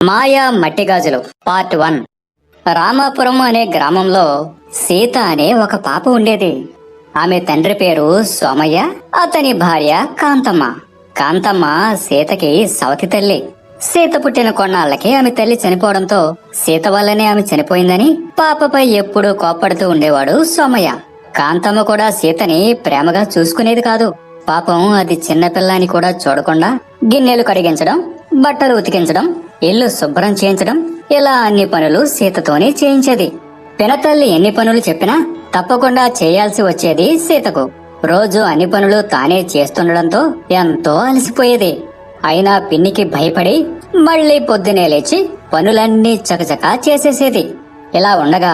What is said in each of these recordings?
మాయా మట్టిగాజులు part 1. Ramapuram అనే గ్రామంలో సీత అనే ఒక పాప ఉండేది. ఆమె తండ్రి పేరు సోమయ్య, అతని భార్య కాంతమ్మ. కాంతమ్మ సీతకి సవతి తల్లి. సీత పుట్టిన కొన్నాళ్లకి ఆమె తల్లి చనిపోవడంతో సీత వల్లనే ఆమె చనిపోయిందని పాపపై ఎప్పుడూ కోప్పడుతూ ఉండేవాడు సోమయ్య. కాంతమ్మ కూడా సీతని ప్రేమగా చూసుకునేది కాదు. పాపం అది చిన్నపిల్లని కూడా చూడకుండా గిన్నెలు కడిగించడం, బట్టలు ఉతికించడం, ఇల్లు శుభ్రం చేయించడం, ఇలా అన్ని పనులు సీతతోనే చేయించేది. పినతల్లి ఎన్ని పనులు చెప్పినా తప్పకుండా చేయాల్సి వచ్చేది సీతకు. రోజు అన్ని పనులు తానే చేస్తుండడంతో ఎంతో అలసిపోయేది. అయినా పిన్నికి భయపడి మళ్లీ పొద్దునే లేచి పనులన్నీ చకచకా చేసేసేది. ఇలా ఉండగా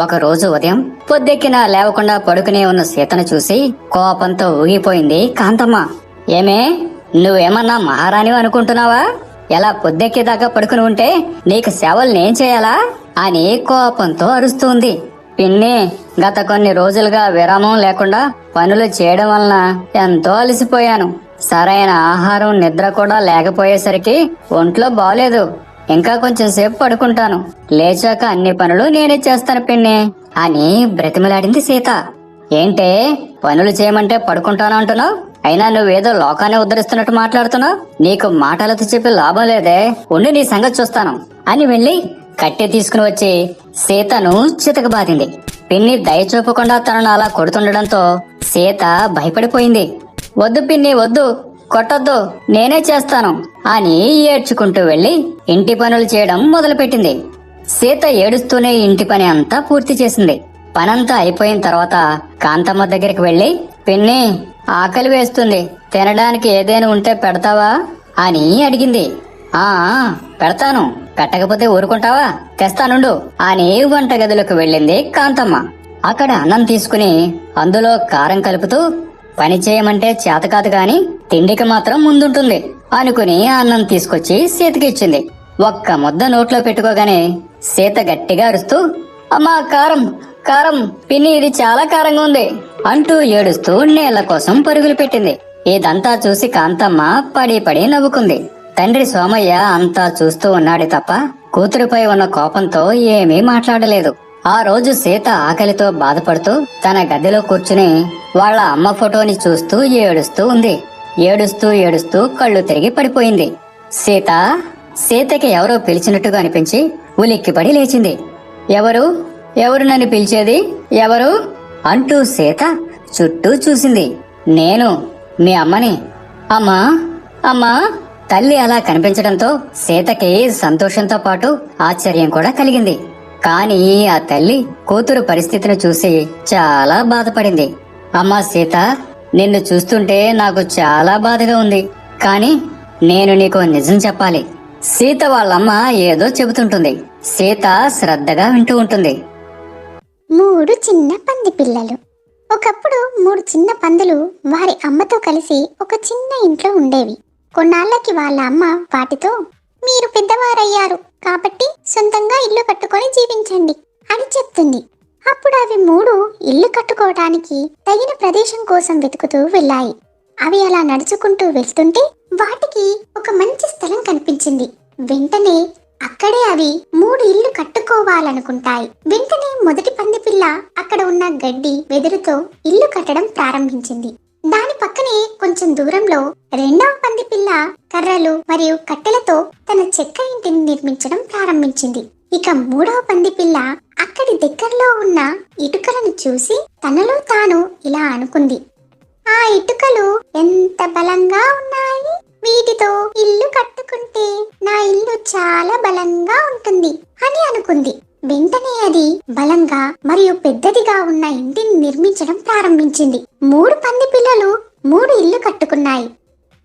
ఒక రోజు ఉదయం పొద్దెక్కినా లేవకుండా పడుకునే ఉన్న సీతను చూసి కోపంతో ఊగిపోయింది కాంతమ్మ. ఏమే, నువ్వేమన్నా మహారాణి అనుకుంటున్నావా? ఎలా పొద్దెక్కేదాకా పడుకుని ఉంటే నీకు సేవలు నేను చేయాలా అని కోపంతో అరుస్తుంది. పిన్ని, గత కొన్ని రోజులుగా విరామం లేకుండా పనులు చేయడం వలన ఎంతో అలసిపోయాను. సరైన ఆహారం, నిద్ర కూడా లేకపోయేసరికి ఒంట్లో బాలేదు. ఇంకా కొంచెం సేపు పడుకుంటాను. లేచాక అన్ని పనులు నేనే చేస్తాను పిన్ని అని బ్రతిమలాడింది సీత. ఏంటే, పనులు చేయమంటే పడుకుంటాను అంటున్నావు? అయినా నువ్వేదో లోకాన్ని ఉద్ధరిస్తున్నట్టు మాట్లాడుతున్నావు. నీకు మాటలతో చెప్పి లాభం లేదే. ఉండి నీ సంగతి చూస్తాను అని వెళ్లి కట్టె తీసుకుని వచ్చి సీతను చితకబాదింది. పిన్ని దయ చూపకుండా తనను అలా కొడుతుండడంతో సీత భయపడిపోయింది. వద్దు పిన్ని, వద్దు, కొట్టొద్దు, నేనే చేస్తాను అని ఏడ్చుకుంటూ వెళ్లి ఇంటి పనులు చేయడం మొదలుపెట్టింది. సీత ఏడుస్తూనే ఇంటి పని అంతా పూర్తి చేసింది. పనంతా అయిపోయిన తర్వాత కాంతమ్మ దగ్గరికి వెళ్లి, పిన్ని, ఆకలి వేస్తుంది, తినడానికి ఏదైనా ఉంటే పెడతావా అని అడిగింది. ఆ పెడతాను, పెట్టకపోతే ఊరుకుంటావా? తెస్తానుండు అని వంటగదిలోకి వెళ్ళింది కాంతమ్మ. అక్కడ అన్నం తీసుకుని అందులో కారం కలుపుతూ, పని చేయమంటే చేతకాదు గాని తిండికి మాత్రం ముందుంటుంది అనుకుని అన్నం తీసుకొచ్చి సీతకి ఇచ్చింది. ఒక్క ముద్ద నోట్లో పెట్టుకోగానే సీత గట్టిగా అరుస్తూ, అమ్మా, కారం కారం, పిన్ని ఇది చాలా కారంగా ఉంది అంటూ ఏడుస్తూ నీళ్ల కోసం పరుగులు పెట్టింది. ఇదంతా చూసి కాంతమ్మ పడి పడి నవ్వుకుంది. తండ్రి సోమయ్య అంతా చూస్తూ ఉన్నాడే తప్ప కూతురుపై ఉన్న కోపంతో ఏమీ మాట్లాడలేదు. ఆ రోజు సీత ఆకలితో బాధపడుతూ తన గదిలో కూర్చుని వాళ్ళ అమ్మ ఫోటోని చూస్తూ ఏడుస్తూ ఉంది. ఏడుస్తూ ఏడుస్తూ కళ్ళు తిరిగి పడిపోయింది. సీతకి ఎవరో పిలిచినట్టుగా అనిపించి ఉలిక్కిపడి లేచింది. ఎవరు ఎవరు నన్ను పిలిచేది, ఎవరు అంటూ సీత చుట్టూ చూసింది. నేను మీ అమ్మని. అమ్మా, అమ్మా. తల్లి అలా కనిపించడంతో సీతకి సంతోషంతో పాటు ఆశ్చర్యం కూడా కలిగింది. కానీ ఆ తల్లి కూతురు పరిస్థితిని చూసి చాలా బాధపడింది. అమ్మా సీత, నిన్ను చూస్తుంటే నాకు చాలా బాధగా ఉంది. కానీ నేను నీకు నిజం చెప్పాలి. సీత వాళ్ళమ్మ ఏదో చెబుతుంటుంది. సీత శ్రద్ధగా వింటూ ఉంటుంది. 3 చిన్న పంది పిల్లలు. ఒకప్పుడు 3 చిన్న పందులు వారి అమ్మతో కలిసి ఒక చిన్న ఇంట్లో ఉండేవి. కొన్నాళ్లకి వాళ్ళ అమ్మ వాటితో, మీరు పెద్దవారయ్యారు కాబట్టి సొంతంగా ఇల్లు కట్టుకొని జీవించండి అని చెప్తుంది. అప్పుడు అవి 3 ఇల్లు కట్టుకోవడానికి తగిన ప్రదేశం కోసం వెతుకుతూ వెళ్ళాయి. అవి అలా నడుచుకుంటూ వెళ్తుంటే వాటికి ఒక మంచి స్థలం కనిపించింది. వెంటనే అక్కడే అవి 3 ఇల్లు కట్టుకోవాలనుకుంటాయి. వెంటనే మొదటి పంది పిల్ల అక్కడ ఉన్న గడ్డి వెదురుతో ఇల్లు కట్టడం ప్రారంభించింది. దాని పక్కనే కొంచెం దూరంలో రెండవ పంది పిల్ల కర్రలు మరియు కట్టెలతో తన చెక్క ఇంటిని నిర్మించడం ప్రారంభించింది. ఇక మూడవ పంది పిల్ల అక్కడి దగ్గరలో ఉన్న ఇటుకలను చూసి తనలో తాను ఇలా అనుకుంది, ఆ ఇటుకలు ఎంత బలంగా ఉన్నాయి, వీటితో ఇల్లు కట్టుకుంటే నా ఇల్లు చాలా బలంగా ఉంటుంది అని అనుకుంది. వెంటనే అది బలంగా మరియు పెద్దదిగా ఉన్న ఇంటిని నిర్మించడం ప్రారంభించింది. 3 పంది పిల్లలు 3 ఇల్లు కట్టుకున్నాయి.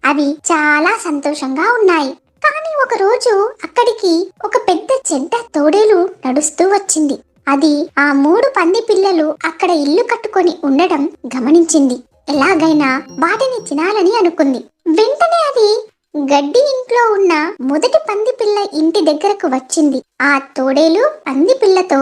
అవి చాలా సంతోషంగా ఉన్నాయి. కానీ ఒక రోజు అక్కడికి ఒక పెద్ద చెడ్డ తోడేలు నడుస్తూ వచ్చింది. అది ఆ 3 పంది పిల్లలు అక్కడ ఇల్లు కట్టుకొని ఉండడం గమనించింది. ఎలాగైనా వాటిని తినాలని అనుకుంది. వెంటనే అది గడ్డి ఇంట్లో ఉన్న మొదటి పంది పిల్ల ఇంటి దగ్గరకు వచ్చింది. ఆ తోడేలు పంది పిల్లతో,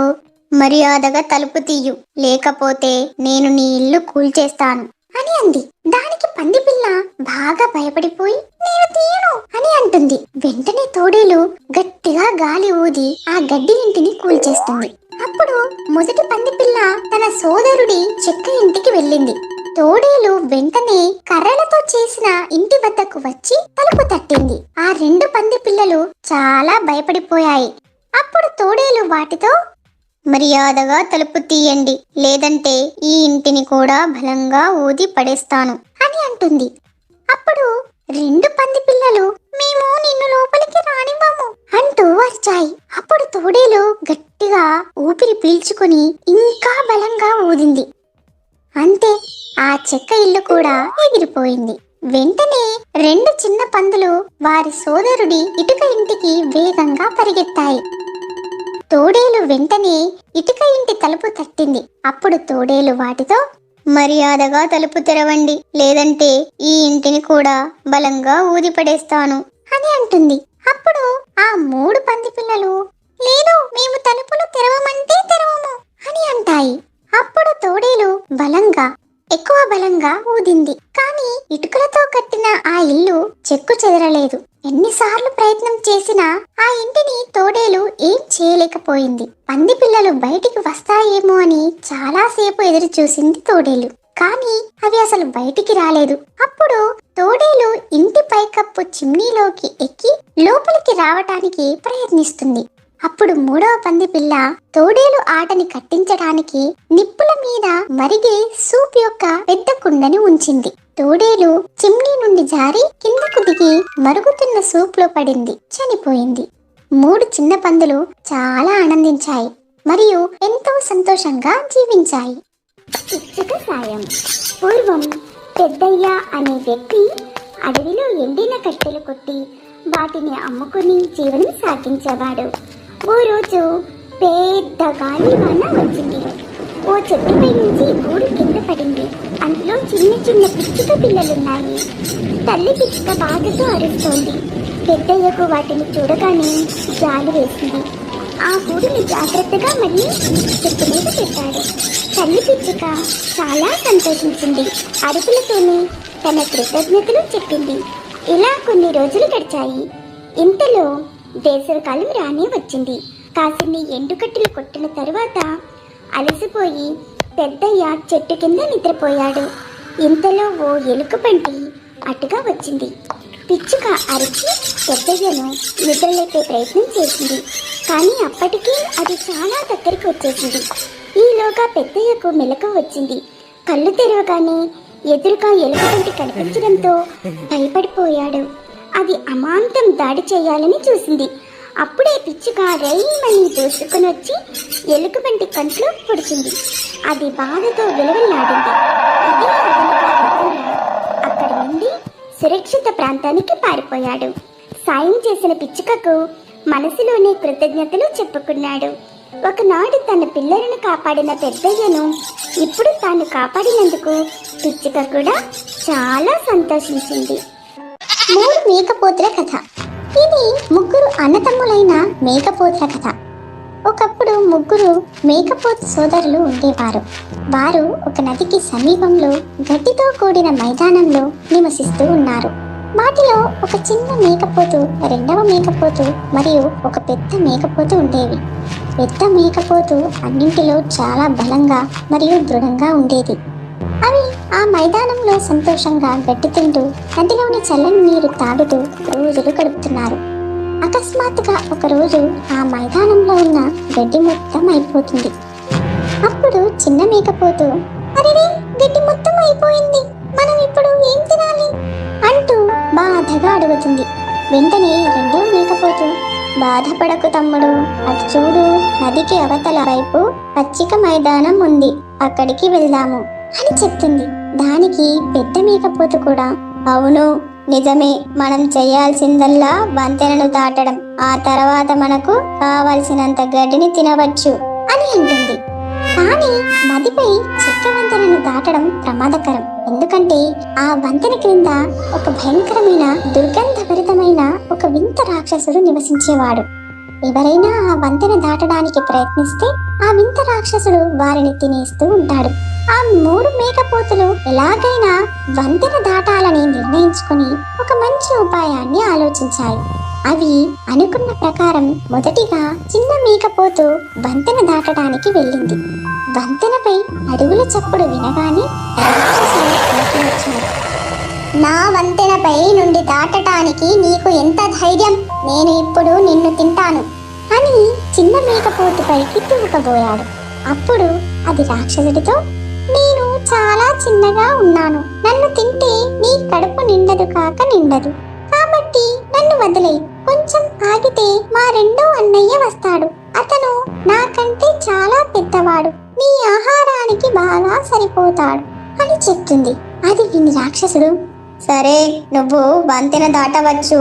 మర్యాదగా తలుపు తీయు, లేకపోతే నేను నీ ఇల్లు కూల్చేస్తాను అని అంది. దానికి పంది పిల్ల బాగా భయపడిపోయి, నేను తీయను అని అంటుంది. వెంటనే తోడేలు గట్టిగా గాలి ఊది ఆ గడ్డి ఇంటిని కూల్చేస్తుంది. అప్పుడు మొదటి పందిపిల్ల తన సోదరుడి చెక్క ఇంటికి వెళ్ళింది. తోడేలు వెంటనే కర్రలతో చేసిన ఇంటి వద్దకు వచ్చి తలుపు తట్టింది. ఆ రెండు పంది పిల్లలు చాలా భయపడిపోయాయి. అప్పుడు తోడేలు వాటితో, మర్యాదగా తలుపు తీయండి, లేదంటే ఈ ఇంటిని కూడా బలంగా ఊది పడేస్తాను అని అంటుంది. అప్పుడు రెండు పంది పిల్లలు, మేము నిన్ను లోపలికి రానివ్వము అంటూ అరిచాయి. అప్పుడు తోడేలు గట్టిగా ఊపిరి పీల్చుకొని ఇంకా బలంగా ఊదింది. అంతే, ఆ చెక్క ఇల్లు కూడా ఎగిరిపోయింది. వెంటనే రెండు చిన్న పందులు వారి సోదరుడి ఇటుక ఇంటికి వేగంగా పరిగెత్తాయి. తోడేలు వెంటనే ఇటుక ఇంటి తలుపు తట్టింది. అప్పుడు తోడేలు వాటితో, మర్యాదగా తలుపు తెరవండి, లేదంటే ఈ ఇంటిని కూడా బలంగా ఊదిపడేస్తాను అని అంటుంది. అప్పుడు ఆ మూడు పంది పిల్లలు, లేదు, మేము తలుపులు తెరవమంటే తెరవము అని అంటాయి. అప్పుడు తోడేలు ఎక్కువ బలంగా ఊదింది. కానీ ఇటుకలతో కట్టిన ఆ ఇల్లు చెక్కు చెదరలేదు. ఎన్నిసార్లు ప్రయత్నం చేసినా ఆ ఇంటిని తోడేలు ఏం చేయలేకపోయింది. పంది పిల్లలు బయటికి వస్తాయేమో అని చాలాసేపు ఎదురు చూసింది తోడేలు. కానీ అవి అసలు బయటికి రాలేదు. అప్పుడు తోడేలు ఇంటి పైకప్పు చిమ్నీలోకి ఎక్కి లోపలికి రావటానికి ప్రయత్నిస్తుంది. అప్పుడు మూడవ పంది పిల్ల తోడేలు ఆటని కట్టించడానికి నిప్పుల మీద మరిగే సూప్ యొక్క పెద్ద కుండని ఉంచింది. తోడేలు చిమ్నీ నుండి జారి కిందకు దిగి మరుగుతున్న సూప్ లో పడింది, చనిపోయింది. మూడు చిన్న పందులు చాలా ఆనందించాయి మరియు ఎంతో సంతోషంగా జీవించాయి. పిచ్చుక సాయం. పూర్వం పెద్దయ్య అనే వ్యక్తి అడవిలో ఎండిన కట్టెలు కొట్టి వాటిని అమ్ముకుని జీవనం సాగించేవాడు. ఓ రోజు పెద్ద గాలి వాన వచ్చింది. ఓ చెట్టుపై నుంచి గూడు కింద పడింది. అందులో చిన్న చిన్న పిచ్చుక పిల్లలున్నాయి. తల్లి పిచ్చుక బాధతో అరుస్తోంది. పెద్దయ్యకు వాటిని చూడగానే జాలి వేసింది. ఆ గూడుని జాగ్రత్తగా మళ్ళీ చెట్టు మీద పెట్టాడు. తల్లి పిచ్చుక చాలా సంతోషించింది. అరుపులతోనే తన కృతజ్ఞతలు చెప్పింది. ఇలా కొన్ని రోజులు గడిచాయి. ఇంతలో వేసవికాలం రానే వచ్చింది. కాసిన్ని ఎండుకట్టెలు కొట్టిన తరువాత అలసిపోయి పెద్దయ్య చెట్టు కింద నిద్రపోయాడు. ఇంతలో ఓ ఎలుకబంటి అటుగా వచ్చింది. పిచ్చుక అరిచి పెద్దయ్యను నిద్రలేపే ప్రయత్నం చేసింది. కానీ అప్పటికే అది చాలా దగ్గరికి వచ్చేసింది. ఈలోగా పెద్దయ్యకు మెలకువ వచ్చింది. కళ్ళు తెరవగానే ఎదురుగా ఎలుకబంటి కనిపించడంతో భయపడిపోయాడు. అది అమాంతం దాడి చేయాలని చూసింది. అప్పుడే పిచ్చుక రైమని దూసుకుని వచ్చి ఎలుకబంటి కంట్లో పొడిచింది. అది బాధతో విలవల్లాడింది. అక్కడి నుండి సురక్షిత ప్రాంతానికి పారిపోయాడు. సాయం చేసిన పిచ్చుకకు మనసులోనే కృతజ్ఞతలు చెప్పుకున్నాడు. ఒకనాడు తన పిల్లలను కాపాడిన పెద్దయ్యను ఇప్పుడు తాను కాపాడినందుకు పిచ్చుక కూడా చాలా సంతోషించింది. మూడు మేకపోతుల కథ. ఇది ముగ్గురు అన్నతమ్ములైన మేకపోతుల కథ. ఒకప్పుడు ముగ్గురు మేకపోతు సోదరులు ఉండేవారు. వారు ఒక నదికి సమీపంలో గడ్డితో కూడిన మైదానంలో నివసిస్తూ ఉన్నారు. వాటిలో ఒక చిన్న మేకపోతు, రెండవ మేకపోతు మరియు ఒక పెద్ద మేకపోతు ఉండేవి. పెద్ద మేకపోతు అన్నింటిలో చాలా బలంగా మరియు దృఢంగా ఉండేది. అవి ఆ మైదానంలో సంతోషంగా గడ్డి తింటూ నదిలోని చల్లని నీరు తాగుతూ రోజులు గడుపుతున్నారు. అకస్మాత్తుగా ఒకరోజు ఆ మైదానంలో ఉన్న గడ్డి మొత్తం అయిపోతుంది. అప్పుడు చిన్న మేకపోతు, అరే, గడ్డి మొత్తం అయిపోయింది, మనం ఇప్పుడు ఏం తినాలి అంటూ బాధగా అడుగుతుంది. వెంటనే రెండో మేకపోతు, బాధపడకు తమ్ముడు, అటు చూడు, నదికి అవతల వైపు పచ్చిక మైదానం ఉంది, అక్కడికి వెళ్దాము అని చెప్తుంది. దానికి పెద్ద మేకపోతు కూడా, అవును నిజమే, మనం చేయాల్సిందల్లా వంతెనను దాటడం, ఆ తర్వాత మనకు కావలసినంత గడ్డిని తినవచ్చు అని అంటుంది. కానీ నదిపై చెక్క వంతెనను దాటడం ప్రమాదకరం. ఎందుకంటే ఆ వంతెన క్రింద ఒక భయంకరమైన దుర్గంధభరితమైన ఒక వింత రాక్షసుడు నివసించేవాడు. ఎవరైనా ఆ వంతెన దాటడానికి ప్రయత్నిస్తే ఆ వింత రాక్షసుడు వారిని తినేస్తూ ఉంటాడు. ఆ 3 మేకపోతులు ఎలాగైనా వంతెన దాటాలని నిర్ణయించుకుని ఒక మంచి ఉపాయాన్ని ఆలోచించాయి. అవి అనుకున్న ప్రకారం మొదటిగా చిన్న మేకపోతు వంతెన దాటడానికి వెళ్ళింది. వంతెనపై అడుగుల చప్పుడు వినగానే రాక్షసులు పైకి వచ్చారు. నా వంతెనపై నుండి దాటటానికి నీకు ఎంత ధైర్యం? నేను ఇప్పుడు నిన్ను తింటాను అని చిన్న మేకపోతు పైకి దూకబోయాడు. అప్పుడు అది రాక్షసుడితో, నేను చాలా చిన్నగా ఉన్నాను, నన్ను తింటే నీ కడుపు నిండదు కాక నిండదు, కాబట్టి నన్ను వదిలేయ్. కొంచెం ఆగితే మా రెండో అన్నయ్య వస్తాడు, అతను నాకంటే చాలా పెద్దవాడు, నీ ఆహారానికి బాగా సరిపోతాడు అని చెప్తుంది. అది విని రాక్షసుడు, సరే నువ్వు వంతెన దాటవచ్చు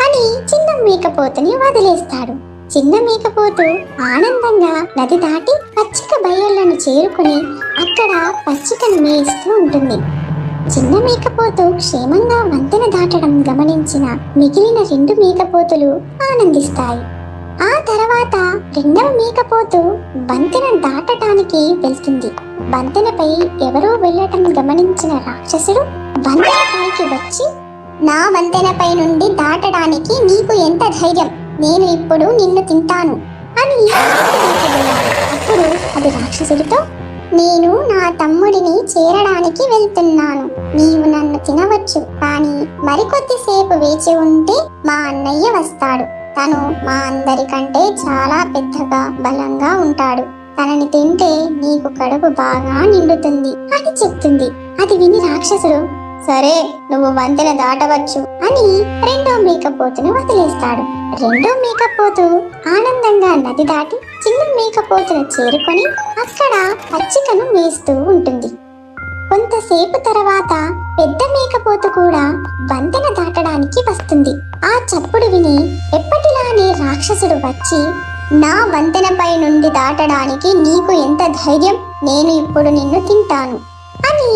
అని చిన్న మేకపోతుని వదిలేస్తాడు. చిన్న మేకపోతు ఆనందంగా నది దాటి పచ్చిక బయళ్లను చేరుకుని అక్కడ పచ్చికను మేయిస్తూ ఉంటుంది. చిన్న మేకపోతు క్షేమంగా వంతెన దాటడం గమనించిన మిగిలిన 2 మేకపోతులు ఆనందిస్తాయి. ఆ తర్వాత రెండవ మేకపోతు వంతెన దాటటానికి వెళ్తుంది. వంతెనపై ఎవరో వెళ్ళటం గమనించిన రాక్షసుడు వంతెన పైకి వచ్చి, నా వంతెనపై నుండి దాటడానికి నీకు ఎంత ధైర్యం? నేను ఇప్పుడు నిన్ను తింటాను అని అప్పుడు అది రాక్షసుడితో, నేను నా తమ్ముడిని చేరడానికి వెళ్తున్నాను, నీవు నన్ను తినవచ్చు, కానీ మరికొద్దిసేపు వేచి ఉంటే మా అన్నయ్య వస్తాడు, తను మా అందరికంటే చాలా పెద్దగా బలంగా ఉంటాడు, తనని తింటే నీకు కడుపు బాగా నిండుతుంది అని చెప్తుంది. అది విని రాక్షసుడు, సరే నువ్వు వంతెన దాటవచ్చు అని రెండో మేకపోతును వదిలేస్తాడు. రెండో మేకపోతు ఆనందంగా నది దాటి చిన్న మేకపోతును చేరుకొని అక్కడ పచ్చికను మేస్తూ ఉంటుంది. కొంతసేపు తర్వాత పెద్ద మేకపోతు కూడా వంతెన దాటడానికి వస్తుంది. ఆ చప్పుడు విని ఎప్పటిలానే రాక్షసుడు వచ్చి, నా వంతెనపై నుండి దాటడానికి నీకు ఎంత ధైర్యం? నేను ఇప్పుడు నిన్ను తింటాను అని.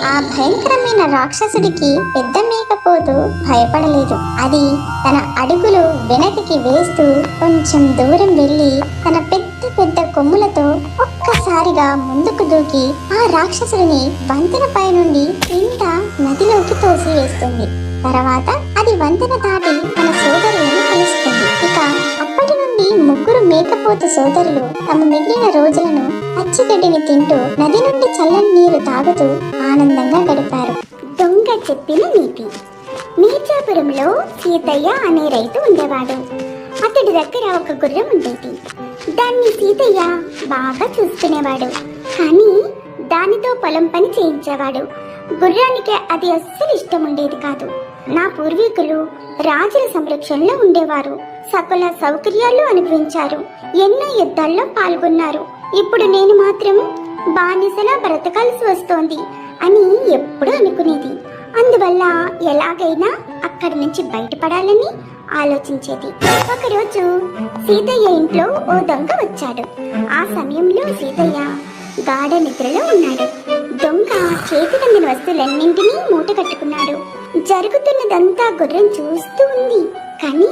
ఆ భయంకరమైన రాక్షసుడికి పెద్ద మేకపోతు భయపడలేదు. అది తన అడుగులు వెనక్కి వేస్తూ కొంచెం దూరం వెళ్ళి తన పెద్ద పెద్ద కొమ్ములతో ఒక్కసారిగా ముందుకు దూకి ఆ రాక్షసుడిని వంతెనపై నుండి కింద నదిలోకి తోసివేస్తుంది. తర్వాత అది వంతెన దాటి తన సోదరులను కలుస్తుంది. ఇక అప్పటి నుండి 3 మేకపోతు సోదరులు తమ మిగిలిన రోజులను పచ్చిగడ్డిని తింటూ నది నుండి చల్లని నీరు తాగుతూ ఆనందంగా గడిపారు. దొంగ చెప్పిన నీతి. మీర్జాపురంలో సీతయ్య అనే రైతు ఉండేవాడు. అతడి దగ్గర ఒక గుర్రం ఉండేది. దాన్ని సీతయ్య బాగా చూసుకునేవాడు, కానీ దానితో పొలం పని చేయించేవాడు. గుర్రానికి అది అస్సలు ఇష్టం ఉండేది కాదు. నా పూర్వీకులు రాజుల సంరక్షణలో ఉండేవారు, సకల సౌకర్యాలు అనుభవించారు, ఎన్నో యుద్ధాల్లో పాల్గొన్నారు. ఇప్పుడు నేను మాత్రం బానిసలా బ్రతకాల్సి వస్తోంది అని ఎప్పుడు అనుకునేది. అందువల్ల ఎలాగైనా అక్కడి నుంచి బయటపడాలని ఆలోచించేది. ఒకరోజు సీతయ్య ఇంట్లో ఓ దొంగ వచ్చాడు. ఆ సమయంలో సీతయ్య గాఢ నిద్రలో ఉన్నాడు. దొంగ చేతికి అందిన వస్తువులన్నింటినీ మూట కట్టుకున్నాడు. జరుగుతున్నదంతా గుర్రం చూస్తూ ఉంది, కానీ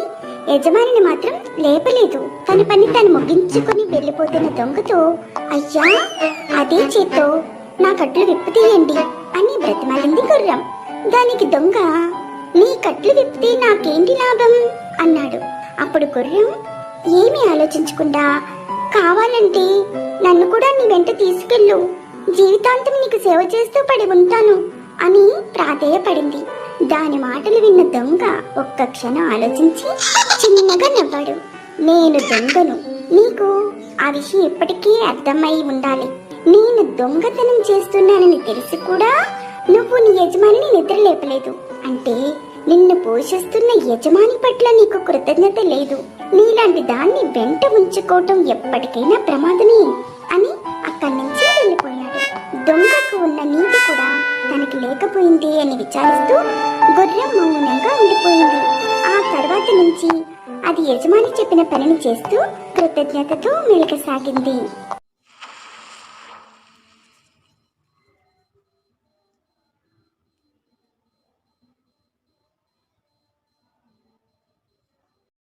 యజమానిని మాత్రం లేపలేదు. తన పని తను ముగించుకుని వెళ్ళిపోతున్న దొంగతో, అయ్యా అదే చేత్తో నా కట్లు విప్పు తీయండి అని బ్రతిమాలింది గుర్రం. దానికి దొంగ, నీ కట్లు విప్పితే నాకేంటి లాభం అన్నాడు. అప్పుడు గుర్రం ఏమీ ఆలోచించకుండా, కావాలంటే నన్ను కూడా నీ వెంట తీసుకెళ్ళు, జీవితాంతం నీకు సేవ చేస్తూ పడి ఉంటాను అని ప్రాధేయపడింది. దాని మాటలు విన్న దొంగ ఒక్క క్షణం ఆలోచించి చిన్నగా నవ్వాడు. నేను దొంగను, నీకు ఆ విషయం ఇప్పటికీ అర్థమై ఉండాలి. నేను దొంగతనం చేస్తున్నానని తెలిసి కూడా నువ్వు నీ యజమానిని నిద్ర లేపలేదు అంటే నిన్ను పోషిస్తున్న యజమాని పట్ల నీకు కృతజ్ఞత లేదు. నీలాంటి దాన్ని వెంట ఉంచుకోవటం ఎప్పటికైనా ప్రమాదమే అని అక్కడి నుంచి వెళ్ళిపోయాడు. దొంగకు ఉన్న నీతి కూడా తనకి లేకపోయింది అని విచారిస్తూ గుర్రం మౌనంగా ఉండిపోయింది. ఆ తర్వాత నుంచి అది యజమాని చెప్పిన పనిని చేస్తూ కృతజ్ఞతతో మెలకసాగింది.